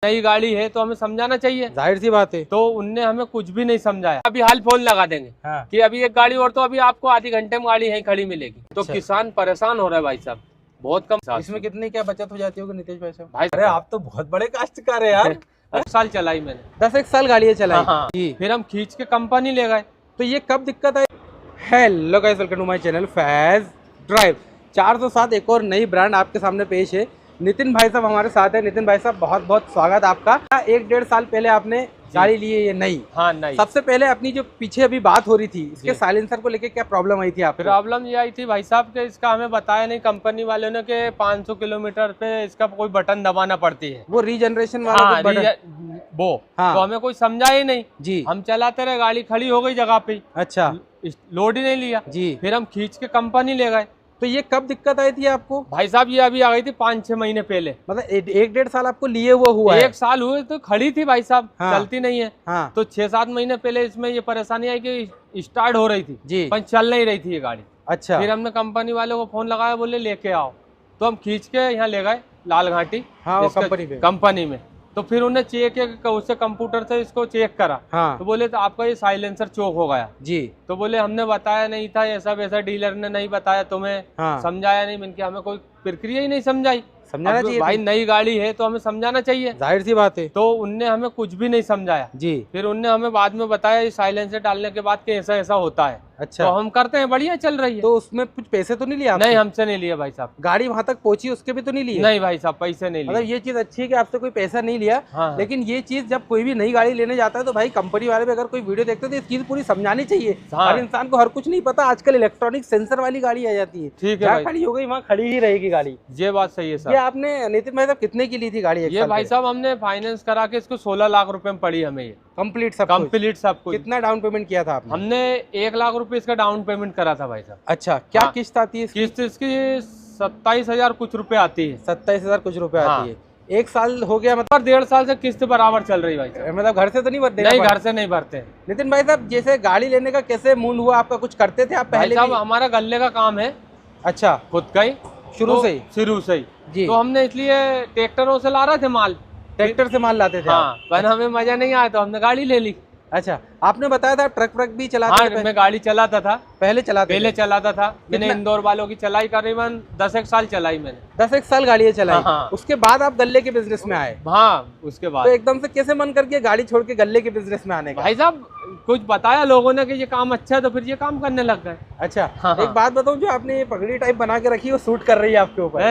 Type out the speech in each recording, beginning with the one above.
नई गाड़ी है तो हमें समझाना चाहिए, जाहिर सी बात है। तो उनने हमें कुछ भी नहीं समझाया। अभी हाल फोन लगा देंगे हाँ। कि अभी एक गाड़ी और, तो अभी आपको आधे घंटे में गाड़ी यहीं खड़ी मिलेगी। तो अच्छा। किसान परेशान हो रहा है भाई साहब, बहुत कम। इसमें कितनी क्या बचत हो जाती होगी नीतीश भाई साहब? भाई अरे आप तो बहुत बड़े काश्तकार है यार। 10 साल चलाई मैंने। 10 साल गाड़ी चलाई। हाँ। जी। फिर हम खींच के कंपनी ले गए। तो ये कब दिक्कत आई? Hello guys, welcome to my channel Faiz drive. 407 एक और नई ब्रांड आपके सामने पेश है। नितिन भाई साहब हमारे साथ है। नितिन भाई साहब बहुत बहुत स्वागत आपका। 1-1.5 साल पहले आपने गाड़ी ली है ये नई। हाँ नई। सबसे पहले अपनी जो पीछे अभी बात हो रही थी, इसके साइलेंसर को लेके क्या प्रॉब्लम आई थी आपको? प्रॉब्लम ये आई थी भाई साहब के इसका हमें बताया नहीं कंपनी वालों ने कि 500 किलोमीटर पे इसका कोई बटन दबाना पड़ती है, वो रीजनरेशन वाला हाँ, बटन। वो हाँ। तो हमें कोई समझा ही नहीं जी। हम चलाते रहे, गाड़ी खड़ी हो गई जगह पे। अच्छा लोड ही नहीं लिया जी। फिर हम खींच के कंपनी ले गए। तो ये कब दिक्कत आई थी आपको? भाई साहब ये अभी आ गई थी 5-6 महीने पहले। मतलब 1-1.5 साल आपको लिए हुआ है? 1 साल हुए तो खड़ी थी भाई साहब। हाँ। चलती नहीं है। हाँ। तो 6-7 महीने पहले इसमें ये परेशानी आई कि स्टार्ट हो रही थी जी, पर चल नहीं रही थी ये गाड़ी। अच्छा। फिर हमने कंपनी वाले को फोन लगाया, बोले लेके आओ। तो हम खींच के यहाँ ले गए लाल घाटी। हाँ, वो कंपनी में तो फिर उन्हें चेक उससे कंप्यूटर से इसको चेक करा। हाँ। तो बोले तो आपका ये साइलेंसर चोक हो गया जी। तो बोले हमने बताया नहीं था, ऐसा वैसा डीलर ने नहीं बताया तुम्हें। हाँ। समझाया नहीं, मैंने हमें कोई प्रक्रिया ही नहीं समझाई। समझाना चाहिए भाई थी। नई गाड़ी है तो हमें समझाना चाहिए, जाहिर सी बात है। तो उनने हमें कुछ भी नहीं समझाया। जी। फिर उनने हमें बाद में बताया साइलेंसर डालने के बाद कि ऐसा ऐसा होता है। अच्छा। तो हम करते हैं, बढ़िया चल रही है। तो उसमें कुछ पैसे तो नहीं लिया आपसे? नहीं, हमसे नहीं लिया भाई साहब। गाड़ी वहां तक पहुंची उसके भी तो नहीं लिए? नहीं भाई साहब, पैसे नहीं लिए। मतलब ये चीज अच्छी है कि आपसे कोई पैसा नहीं लिया। हाँ। लेकिन ये चीज जब कोई भी नई गाड़ी लेने जाता है तो भाई कंपनी वाले भी अगर कोई वीडियो देखते हैं तो ये चीज पूरी समझानी चाहिए। हाँ। हर इंसान को हर कुछ नहीं पता। आजकल इलेक्ट्रॉनिक सेंसर वाली गाड़ी आ जाती है। ठीक है जहाँ भाई। खड़ी हो गई वहाँ खड़ी ही रहेगी गाड़ी। ये बात सही है ये सर। आपने नितिन भाई साहब कितने की ली थी गाड़ी? ये भाई साहब हमने फाइनेंस करा के इसको 16 लाख रुपए में पड़ी हमें ये कंप्लीट सब कुछ? कितना डाउन पेमेंट किया था आपने? हमने 1 लाख रुपए इसका डाउन पेमेंट करा था भाई साहब। अच्छा, क्या हाँ। किस्त आती है इसकी? किस्त इसकी 27,000 कुछ रुपए आती है। 27,000 कुछ रुपए हाँ। आती है। 1 साल हो गया मतलब? और 1.5 साल से किस्त बराबर चल रही भाई साहब। मतलब घर से तो नहीं भरते? नहीं, घर से नहीं भरते। नितिन भाई साहब जैसे गाड़ी लेने का कैसे मूल हुआ आपका? कुछ करते थे आप भाई पहले साहब भी? हमारा गल्ले का काम है। अच्छा, खुद का ही शुरू से ही? शुरू से ही जी। तो हमने इसलिए ट्रैक्टरों से ला रहे थे माल। ट्रैक्टर से माल लाते थे आप? हाँ, पर हमें मजा नहीं आया तो हमने गाड़ी ले ली। अच्छा, आपने बताया था ट्रक व्रक भी चलाते थे? हाँ, मैं गाड़ी चलाता था। पहले चलाता था मैंने इंदौर वालों की चलाई, करीबन 10 साल चलाई मैंने। 10 साल गाड़ी चलाई। हाँ। उसके बाद आप गल्ले के बिजनेस में आए? हाँ, उसके बाद। तो एकदम से कैसे मन कर गया गाड़ी छोड़ के गल्ले के बिजनेस में आने का? भाई साहब कुछ बताया लोगों ने कि ये काम अच्छा है तो फिर ये काम करने लग गए। अच्छा। हाँ। एक बात बताऊं, जो आपने ये पगड़ी टाइप बना के रखी है वो सूट कर रही है आपके ऊपर।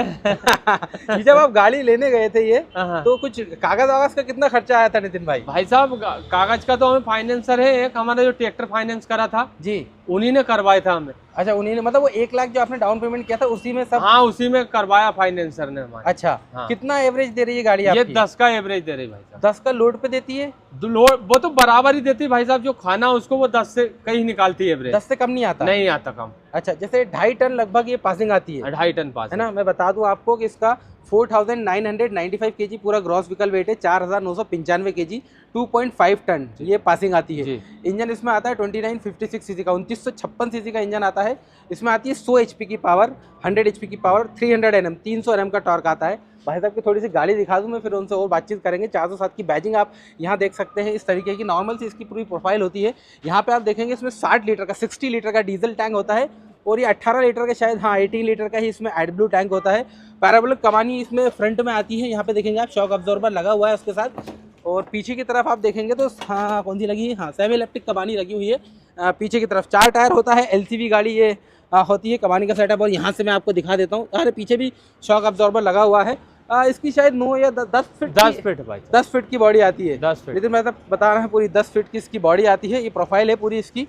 ये जब आप गाड़ी लेने गए थे ये, हाँ। तो कुछ कागज वागज का कितना खर्चा आया था नितिन भाई? भाई साहब कागज का तो हमें फाइनेंसर है एक, हमारा जो ट्रैक्टर फाइनेंस करा था जी, उन्हीं ने करवाया था हमें। अच्छा, उन्हीं ने, मतलब वो 1 लाख जो आपने डाउन पेमेंट किया था उसी में सब? हाँ, उसी में करवाया फाइनेंसर ने हमारे। अच्छा। हाँ। कितना एवरेज दे रही है गाड़ी ये आपकी? 10 का एवरेज दे रही भाई साहब। 10 का लोड पे देती है? वो तो बराबर ही देती भाई साहब, जो खाना उसको वो 10 से कहीं निकालती है एवरेज। 10 से कम नहीं आता? नहीं आता कम। अच्छा, जैसे 2.5 टन लगभग ये पासिंग आती है? 2.5 टन पास है ना। मैं बता दूं आपको कि इसका 4,995 kg पूरा ग्रॉस व्हीकल वेट है, 4,995 kg, 2.5 टन ये पासिंग आती है। इंजन इसमें आता है 2956 सीसी का, 2956 सीसी का इंजन आता है। इसमें आती है 100 HP की पावर, 100 HP की पावर, 300 Nm 300 Nm का टॉर्क आता है। भाई साहब की थोड़ी सी गाड़ी दिखा दूं मैं, फिर उनसे और बातचीत करेंगे। 407 की बैजिंग आप यहाँ देख सकते हैं। इस तरीके की नॉर्मल से इसकी पूरी प्रोफाइल होती है। यहाँ पे आप देखेंगे इसमें 60 लीटर का 60 लीटर का डीजल टैंक होता है, और ये 18 लीटर का, शायद हाँ 18 लीटर का ही इसमें एडब्लू टैंक होता है। पैराबोलिक कमानी इसमें फ्रंट में आती है। यहाँ पे देखेंगे आप शॉक अब्जॉर्बर लगा हुआ है उसके साथ। और पीछे की तरफ आप देखेंगे तो हाँ कौन सी लगी है, हाँ सेमी इलेक्ट्रिक कमानी लगी हुई है। पीछे की तरफ 4 टायर होता है। LCV गाड़ी ये होती है कमानी का सेटअप। और यहाँ से मैं आपको दिखा देता हूँ, अरे पीछे भी शॉक अब्जॉर्बर लगा हुआ है। इसकी शायद 9 या 10 फीट भाई 10 फीट की बॉडी आती है। 10 फीट, लेकिन मैं तो बता रहा हूँ पूरी 10 फीट की इसकी बॉडी आती है। ये प्रोफाइल है पूरी इसकी।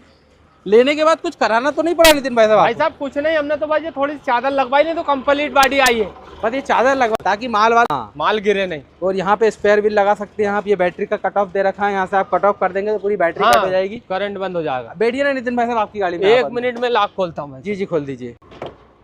लेने के बाद कुछ कराना तो नहीं पड़ा नितिन भाई साहब? भाई साहब कुछ नहीं, हमने तो भाई ये थोड़ी सी चादर लगवाई, नहीं तो कंप्लीट बॉडी आई है। बस ये चादर लगवा ताकि माल गिरे नहीं। और यहाँ पे स्पेयर व्हील लगा सकते हैं आप। ये बैटरी का कट ऑफ दे रखा है, यहाँ से आप कट ऑफ कर देंगे तो पूरी बैटरी कट हो जाएगी, करंट बंद हो जाएगा। बैठिए ना नितिन भाई साहब आपकी गाड़ी में। 1 मिनट में लॉक खोलता हूँ। जी खोल दीजिए।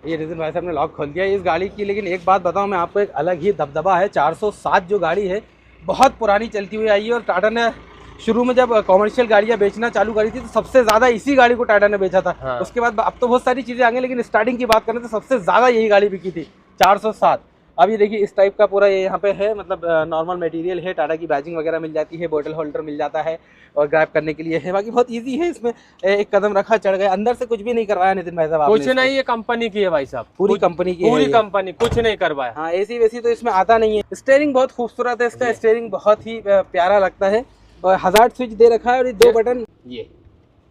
ये नितिन भाई साहब ने लॉक खोल दिया इस गाड़ी की। लेकिन एक बात बताऊं मैं आपको, एक अलग ही दबदबा है। 407 जो गाड़ी है बहुत पुरानी चलती हुई आई है। और टाटा ने शुरू में जब कॉमर्शियल गाड़ियां बेचना चालू करी थी तो सबसे ज्यादा इसी गाड़ी को टाटा ने बेचा था। हाँ। उसके बाद अब तो बहुत सारी चीजें आ गई, लेकिन स्टार्टिंग की बात करें तो सबसे ज्यादा यही गाड़ी बिकी थी 407। अब ये देखिए इस टाइप का पूरा ये यहाँ पे है, मतलब नॉर्मल मटेरियल है, टाटा की बैजिंग वगैरह मिल जाती है, बोतल होल्डर मिल जाता है और ग्रैब करने के लिए है। बाकी बहुत इजी है, इसमें एक कदम रखा चढ़ गए। अंदर से कुछ भी नहीं करवाया नितिन भाई साहब? कुछ नहीं, ये कंपनी की है भाई साहब, पूरी कंपनी की पूरी है कंपनी, कुछ नहीं करवाया। हाँ, एसी वेसी तो इसमें आता नहीं है। स्टीयरिंग बहुत खूबसूरत है इसका, स्टीयरिंग बहुत ही प्यारा लगता है और हजार्ड स्विच दे रखा है। और ये दो बटन, ये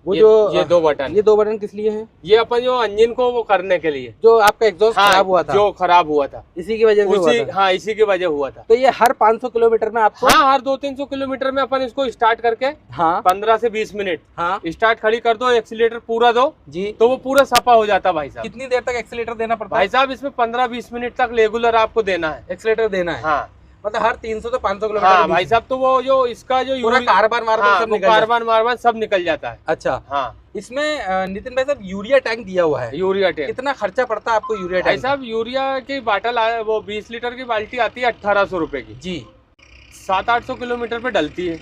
ये दो बटन, ये दो बटन किस लिए हैं? ये अपन जो इंजन को वो करने के लिए, जो आपका एग्जॉस्ट खराब हुआ था, जो खराब हुआ था, इसी की वजह से हुआ था। हाँ, इसी की वजह हुआ था। तो ये हर 500 किलोमीटर में आपको, हाँ, हर 200-300 किलोमीटर में अपन इसको स्टार्ट करके, हाँ, 15 से 20 मिनट, हाँ, स्टार्ट खड़ी कर दो, एक्सीलेटर पूरा दो जी, तो वो पूरा सफा हो जाता भाई साहब। कितनी देर तक एक्सीलेटर देना पड़ता है भाई साहब? इसमें 15-20 मिनट तक रेगुलर आपको देना है, एक्सीलेटर देना है। हाँ, मतलब हर 300 से 500 किलोमीटर। हाँ भाई साहब, तो वो जो इसका जो पूरा कार्बन मार्बल सब निकल कार्बन मार्बल सब निकल जाता है। अच्छा, हाँ, इसमें नितिन भाई साहब यूरिया टैंक दिया हुआ है। यूरिया टैंक कितना खर्चा पड़ता है आपको यूरिया भाई टैंक? साहब? यूरिया की बाटल वो 20 लीटर की बाल्टी आती है 1800 रुपए की जी, 700-800 किलोमीटर पे डलती है।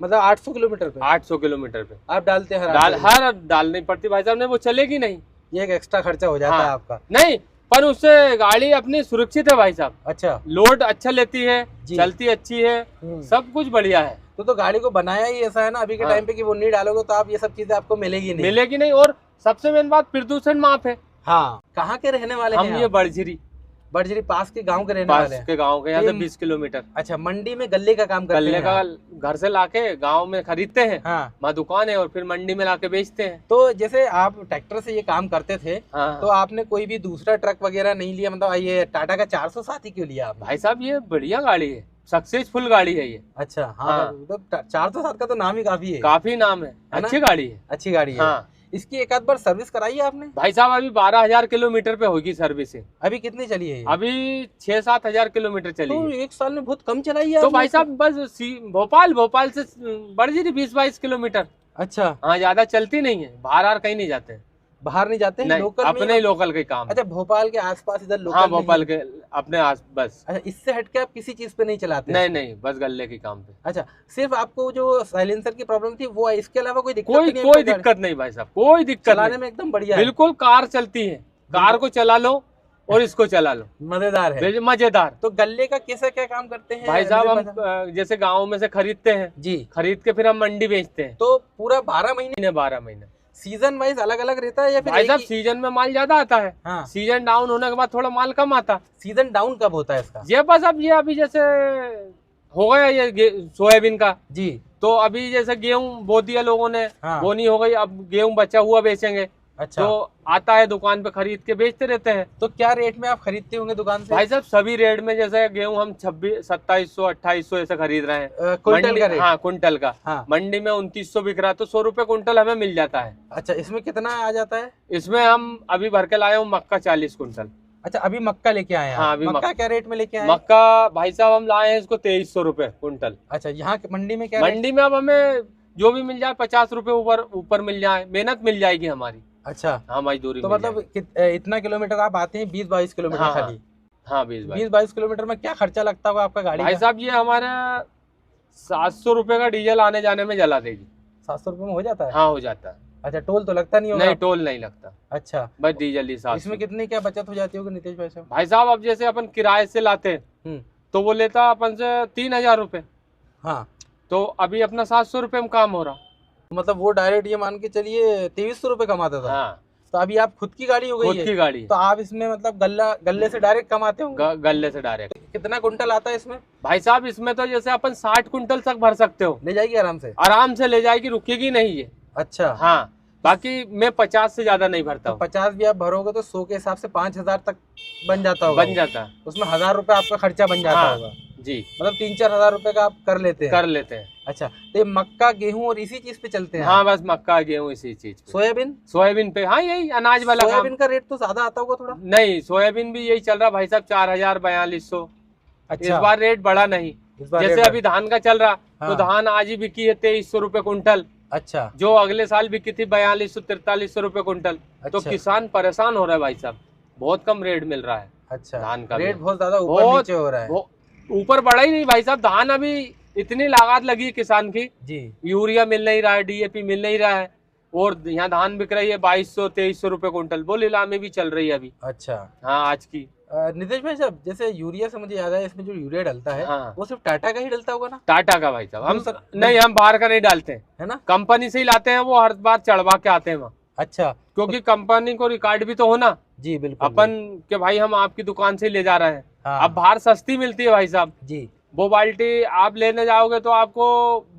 मतलब 800 किलोमीटर पे? 800 किलोमीटर पे आप डालते हैं हर डालनी पड़ती भाई साहब, ने वो चलेगी नहीं, ये एक एक्स्ट्रा खर्चा हो जाता है आपका। नहीं, पर उससे गाड़ी अपनी सुरक्षित है भाई साहब। अच्छा, लोड अच्छा लेती है, चलती अच्छी है, सब कुछ बढ़िया है। तो गाड़ी को बनाया ही ऐसा है ना अभी के टाइम पे कि वो नहीं डालोगे तो आप ये सब चीजें आपको मिलेगी नहीं। और सबसे मेन बात प्रदूषण माफ है। हाँ, कहाँ के रहने वाले हैं हम? ये बड़झिरी पास के गांव के रहने वाले हैं। के गांव के, यहाँ से 20 किलोमीटर। अच्छा, मंडी में गल्ले का काम करते हैं? गल्ले का घर से लाके गांव में खरीदते हैं, हाँ, वहाँ दुकान है और फिर मंडी में लाके बेचते हैं। तो जैसे आप ट्रैक्टर से ये काम करते थे, हाँ, तो आपने कोई भी दूसरा ट्रक वगैरह नहीं लिया? मतलब ये टाटा का 407 ही क्यों लिया आपने? भाई साहब, ये बढ़िया गाड़ी है, सक्सेसफुल गाड़ी है ये। अच्छा, हाँ, तो 407 का तो नाम ही काफी है, काफी नाम है, अच्छी गाड़ी है, अच्छी गाड़ी है। हाँ, इसकी एक आध बार सर्विस कराई है आपने? भाई साहब, अभी 12,000 किलोमीटर पे होगी सर्विसिंग। अभी कितनी चली है? अभी 6-7 हजार किलोमीटर चली तो है। एक साल में बहुत कम चलाई है। तो भाई साहब बस भोपाल से बड़झिरी 20-22 किलोमीटर। अच्छा, हाँ, ज्यादा चलती नहीं है, बाहर कहीं नहीं जाते हैं। बाहर नहीं जाते हैं, लोकल अपने ही लोकल के काम। अच्छा, भोपाल के आसपास इधर लोकल? हाँ, भोपाल के अपने आस बस। अच्छा, इससे हटके आप किसी चीज पे नहीं चलाते? नहीं, बस गल्ले के काम पे। अच्छा, सिर्फ आपको जो साइलेंसर की प्रॉब्लम थी वो है, इसके अलावा कोई दिक्कत कोई दिक्कत नहीं भाई साहब, कोई दिक्कत नहीं। चलाने में एकदम बढ़िया है, बिल्कुल कार चलती है, कार को चला लो और इसको चला लो, मजेदार है, मजेदार। तो गल्ले का कैसे क्या काम करते हैं भाई साहब? हम जैसे गाँव में से खरीदते हैं जी, खरीद के फिर हम मंडी बेचते हैं। तो पूरा 12 महीने सीजन वाइज अलग अलग रहता है या फिर? भाई साहब, सीजन में माल ज्यादा आता है। हाँ, सीजन डाउन होने के बाद थोड़ा माल कम आता। सीजन डाउन कब होता है इसका? ये बस अब ये अभी जैसे हो गया ये सोयाबीन का जी, तो अभी जैसे गेहूं बो दिया लोगों ने, हाँ, बोनी हो गई, अब गेहूं बचा हुआ बेचेंगे। अच्छा, तो आता है दुकान पे, खरीद के बेचते रहते हैं। तो क्या रेट में आप खरीदते होंगे दुकान से? भाई साहब, सभी रेट में, जैसे गेहूं हम 2700-2800 ऐसे खरीद रहे हैं क्विंटल का रेट? हाँ, कुंटल का। हाँ, मंडी में 2900 बिक रहा है, तो 100 रुपए कुंटल हमें मिल जाता है। अच्छा, इसमें कितना आ जाता है? इसमें हम अभी भर के लाए हूँ मक्का 40 कुंटल। अच्छा, अभी मक्का लेके आए हैं? हाँ, अभी मक्का क्या रेट में लेके आए? मक्का भाई साहब हम लाए हैं इसको 2300 रुपए कुंटल। अच्छा, यहाँ मंडी में क्या? मंडी में अब हमें जो भी मिल जाए 50 रुपए ऊपर मिल जाए, मेहनत मिल जाएगी हमारी। अच्छा, हाँ, मजदूरी। तो मतलब इतना किलोमीटर आप आते हैं, 20-22 किलोमीटर खाली? हाँ, 20-22 किलोमीटर में क्या खर्चा लगता होगा आपका गाड़ी भाई साहब? ये हमारा 700 रुपए का डीजल आने जाने में जला देगी। 700 रुपए में हो जाता है? हाँ, हो जाता है। अच्छा, टोल तो लगता नहीं होगा? नहीं, टोल नहीं लगता। अच्छा, बस डीजल ही 700। इसमें कितनी क्या बचत हो जाती होगी नितेश भाई साहब? भाई साहब, अब जैसे अपन किराए से लाते हैं तो वो लेता अपन से 3000 रुपए। हाँ, तो अभी अपना 700 रुपए में काम हो रहा। मतलब वो डायरेक्ट ये मान के चलिए 2300 रुपए कमाता था। हाँ, तो अभी आप खुद की गाड़ी हो गई है? खुद की गाड़ी। तो आप इसमें मतलब गल्ले से डायरेक्ट कमाते होंगे? गल्ले से डायरेक्ट। कितना कुंटल आता है इसमें? भाई साहब, इसमें तो जैसे अपन 60 कुंटल तक भर सकते हो। ले जाएगी आराम से? आराम से ले जाएगी, रुकेगी नहीं ये। अच्छा, हाँ, बाकी मैं 50 से ज्यादा नहीं भरता हूँ। 50 भी आप भरोगे तो 100 के हिसाब से 5000 तक बन जाता होगा? बन जाता है। उसमें 1000 रुपए आपका खर्चा बन जाता होगा जी। मतलब 3-4 हजार रुपए का आप कर लेते हैं? अच्छा, तो ये मक्का गेहूं और इसी चीज पे चलते हैं? हाँ, बस मक्का गेहूं इसी चीज पे। सोयाबीन पे? हाँ, यही अनाज वाला। सोयाबीन का रेट तो ज्यादा आता होगा थोड़ा? नहीं, सोयाबीन भी यही चल रहा भाई साहब, 4000-4200। अच्छा, इस बार रेट बढ़ा नहीं। जैसे अभी धान का चल रहा, तो धान आज ही बिकी है 2300 रुपए कुंटल। अच्छा, जो अगले साल बिकी थी 4200-4300 रुपए कुंटल। तो किसान परेशान हो रहा है भाई साहब, बहुत कम रेट मिल रहा है। अच्छा, धान का रेट बहुत ज्यादा ऊपर नीचे हो रहा है। ऊपर बढ़ा ही नहीं भाई साहब, धान अभी इतनी लागत लगी है किसान की जी, यूरिया मिल नहीं रहा है, डीएपी मिल नहीं रहा है, और यहाँ धान बिक रही है 2200-2300 रुपए कुंटल। वो नीलामी भी चल रही है अभी। अच्छा, हाँ, आज की नितेश भाई साहब, जैसे यूरिया से मुझे याद है, इसमें जो यूरिया डलता है हाँ। वो सिर्फ टाटा का ही डलता होगा ना? टाटा का भाई साहब, हम दूसरा- नहीं, हम बाहर का नहीं डालते हैं, है ना? कंपनी से ही लाते हैं, वो हर बार चढ़वा के आते हैं वहाँ, अच्छा, क्योंकि कंपनी को रिकॉर्ड भी तो होना जी बिल्कुल अपन के भाई हम आपकी दुकान से ही ले जा रहे हैं। हाँ। अब बाहर सस्ती मिलती है भाई साहब, जी वो बाल्टी आप लेने जाओगे तो आपको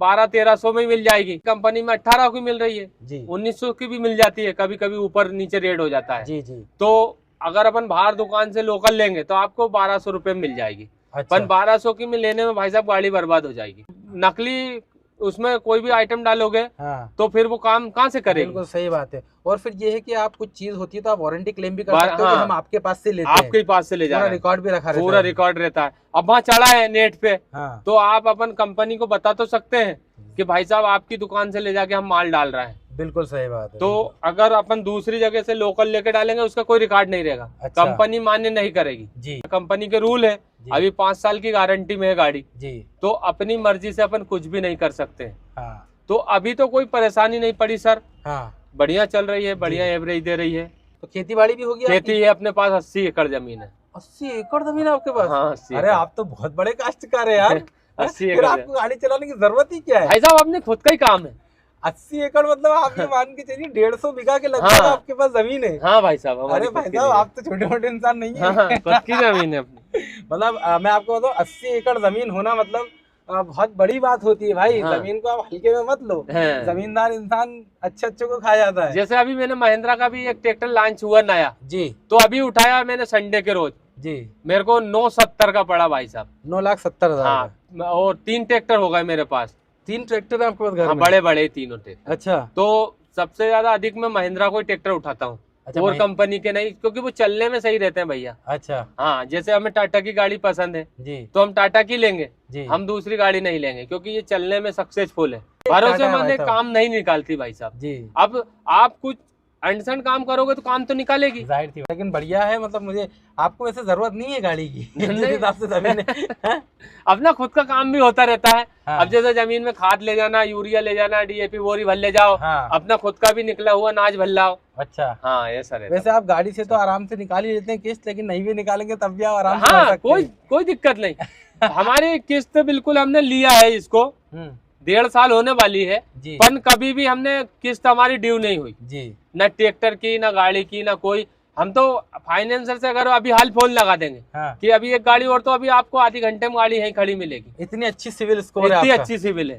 1200-1300 में ही मिल जाएगी, कंपनी में 18 की मिल रही है, जी 1900 की भी मिल जाती है, कभी कभी ऊपर नीचे रेट हो जाता है। जी जी। तो अगर अपन बाहर दुकान से लोकल लेंगे तो आपको 1200 रुपए में मिल जाएगी, अच्छा, पर 1200 की में लेने में भाई साहब गाड़ी बर्बाद हो जाएगी। नकली उसमें कोई भी आइटम डालोगे हाँ तो फिर वो काम कहाँ से करेगी। बिल्कुल सही बात है। और फिर ये है कि आप कुछ चीज होती है तो आप वारंटी क्लेम भी कर हाँ। सकते हो कि हम आपके पास से लेते हैं, आपके पास से ले जा पूरा रहे हैं, रिकॉर्ड भी रखा रहता पूरा है। रिकॉर्ड रहता है। अब वहाँ चढ़ा है नेट पे, हाँ तो आप अपन कंपनी को बता तो सकते हैं कि भाई साहब आपकी दुकान से ले जाके हम माल डाल रहे हैं। बिल्कुल सही बात है। तो अगर अपन दूसरी जगह से लोकल लेके डालेंगे उसका कोई रिकॉर्ड नहीं रहेगा, अच्छा। कंपनी मान्य नहीं करेगी। जी कंपनी के रूल है, जी। अभी 5 साल की गारंटी में है गाड़ी, जी तो अपनी मर्जी से अपन कुछ भी नहीं कर सकते। हाँ तो अभी तो कोई परेशानी नहीं पड़ी सर, हाँ। बढ़िया चल रही है, बढ़िया एवरेज दे रही है। तो खेती बाड़ी भी होगी आपकी? खेती है अपने पास 80 एकड़ जमीन है। 80 एकड़ जमीन है आपके पास? हाँ 80 अरे एकड़। आप तो बहुत बड़े काश्तकार है यार। 80 फिर एकड़ आपको गाड़ी चलाने की जरूरत ही क्या है? भाई साहब अपने खुद का ही काम है। 80 एकड़ मतलब आप ये मान के चलिए 150 बीघा के लगभग हाँ। आपके पास जमीन है। हाँ भाई साहब, हमारी अरे खुद भाई की साहब नहीं है। आप तो छोटे मोटे इंसान नहीं है। हाँ, खुद की जमीन है अपनी। मतलब मैं आपको बताऊं 80 एकड़ जमीन होना मतलब बहुत बड़ी बात होती है भाई। हाँ। जमीन को आप हल्के में मत लो, हाँ। जमींदार इंसान अच्छे अच्छे को खा जाता है। जैसे अभी मैंने महिंद्रा का भी एक ट्रैक्टर लॉन्च हुआ नया, जी तो अभी उठाया मैंने संडे के रोज, जी। मेरे को 970 का पड़ा भाई साहब। 9,70,000। हाँ, और 3 ट्रैक्टर हो गए मेरे पास। 3 ट्रैक्टर है आपके पास घर हाँ, में? बड़े बड़े तीनों ट्रैक्टर। अच्छा तो सबसे ज्यादा अधिक मैं महिंद्रा को ही ट्रैक्टर उठाता हूँ, अच्छा। और कंपनी के नहीं, क्योंकि वो चलने में सही रहते हैं भैया। अच्छा हाँ, जैसे हमें टाटा की गाड़ी पसंद है जी तो हम टाटा की लेंगे, जी। हम दूसरी गाड़ी नहीं लेंगे, क्योंकि ये चलने में सक्सेसफुल है, टाटा है भरोसेमंद भाई है, साहब। काम नहीं निकालती भाई साहब। जी अब आप कुछ अंडसन काम करोगे तो काम तो निकालेगी। जाहिर थी, लेकिन बढ़िया है। मतलब मुझे आपको वैसे जरूरत नहीं है गाड़ी की जिस नहीं। हिसाब से जमीन है। अपना खुद का काम भी होता रहता है। हाँ। अब जैसे जमीन में खाद ले जाना, यूरिया ले जाना, डीएपी बोरी भर ले जाओ, हाँ। अपना खुद का भी निकला हुआ अनाज भर लाओ। अच्छा, हाँ, ऐसा रहता वैसे आप गाड़ी से तो आराम से निकाल ही लेते हैं किस्त, लेकिन नहीं भी निकालेंगे तब भी आप आराम है। से हाँ, कर सकते हैं। कोई दिक्कत नहीं। हमारी किस्त बिल्कुल हमने लिया है इसको, हम्म, 1.5 साल होने वाली है, जी पर कभी भी हमने किस्त हमारी ड्यू नहीं हुई, जी न ट्रैक्टर की, न गाड़ी की, न कोई। हम तो फाइनेंसर से अगर अभी हाल फोन लगा देंगे हाँ। कि अभी एक गाड़ी और, तो अभी आपको आधे घंटे में गाड़ी यहीं खड़ी मिलेगी। इतनी अच्छी सिविल स्कोर है इतनी आपका। अच्छी सिविल है,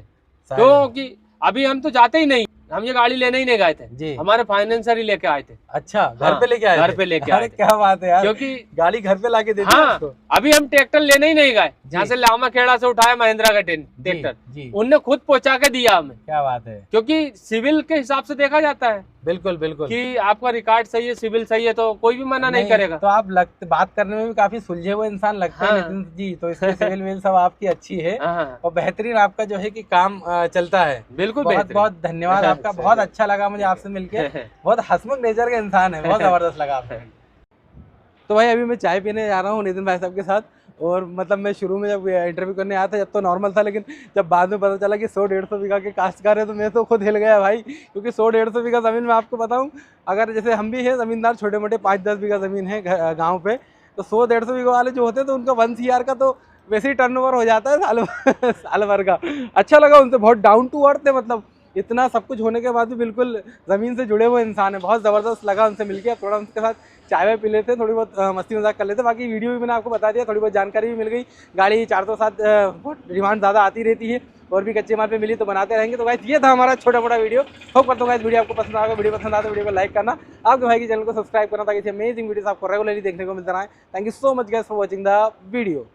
साहिल। क्योंकि अभी हम तो जाते ही नहीं, हम ये गाड़ी लेने ही नहीं गए थे, जी। हमारे फाइनेंसर ही लेके आए थे। अच्छा, घर हाँ, पे लेके आए घर थे? पे लेके अरे आए थे। क्या बात है यार, क्योंकि गाड़ी घर पे लाके दे दी हाँ, आपको। अभी हम ट्रैक्टर लेने ही नहीं गए, जहाँ से लामा खेड़ा से उठाया महिंद्रा का ट्रैक्टर, जी उनने खुद पहुंचा के दिया हमें, क्या बात है। क्योंकि सिविल के हिसाब से देखा जाता है बिल्कुल बिल्कुल। कि आपका रिकॉर्ड सही है, सिविल सही है, तो कोई भी मना नहीं करेगा। तो आप बात करने में भी काफी सुलझे हुए इंसान लगते हैं हाँ। नितिन जी, तो इसकी सिविल विल सब आपकी अच्छी है हाँ, और बेहतरीन आपका जो है कि काम चलता है। बिल्कुल बहुत बेहतरीन। बहुत धन्यवाद आपका, बहुत अच्छा लगा मुझे आपसे मिलके। बहुत हंसमुख नेचर का इंसान है, बहुत जबरदस्त लगा आपसे। तो भाई अभी मैं चाय पीने जा रहा हूँ नितिन भाई साहब के साथ, और मतलब मैं शुरू में जब इंटरव्यू करने आया था जब तो नॉर्मल था, लेकिन जब बाद में पता चला कि 100-150 बीघा के काश्तकार है तो मैं तो खुद हिल गया भाई, क्योंकि 100-150 बीघा ज़मीन में आपको बताऊं, अगर जैसे हम भी हैं ज़मींदार, छोटे मोटे 5-10 बीघा ज़मीन है गाँव पे, तो 100-150 बीघा वाले जो होते हैं तो उनका 1 CR का तो वैसे ही टर्नओवर हो जाता है साल भर का। अच्छा लगा उनसे, बहुत डाउन टू अर्थ है, मतलब इतना सब कुछ होने के बाद भी बिल्कुल ज़मीन से जुड़े हुए इंसान है। बहुत ज़बरदस्त लगा उनसे मिलके। अब थोड़ा उनके साथ चाय वाय पी लेते, थोड़ी बहुत मस्ती मजाक कर लेते। बाकी वीडियो भी मैंने आपको बता दिया, थोड़ी बहुत जानकारी भी मिल गई। गाड़ी 407 बहुत डिमांड ज़्यादा आती रहती है, और भी कच्चे माल पे मिली तो बनाते रहेंगे। तो गाइस ये था हमारा छोटा मोटा वीडियो। होप करता हूँ गाइस वीडियो आपको पसंद आएगा। वीडियो पसंद आता है वीडियो को लाइक करना, आपके भाई के चैनल को सब्सक्राइब करना, ताकि ऐसी अमेजिंग वीडियोस आपको रेगुलरली देखने को मिलते रहें। Thank you so much guys for watching the video.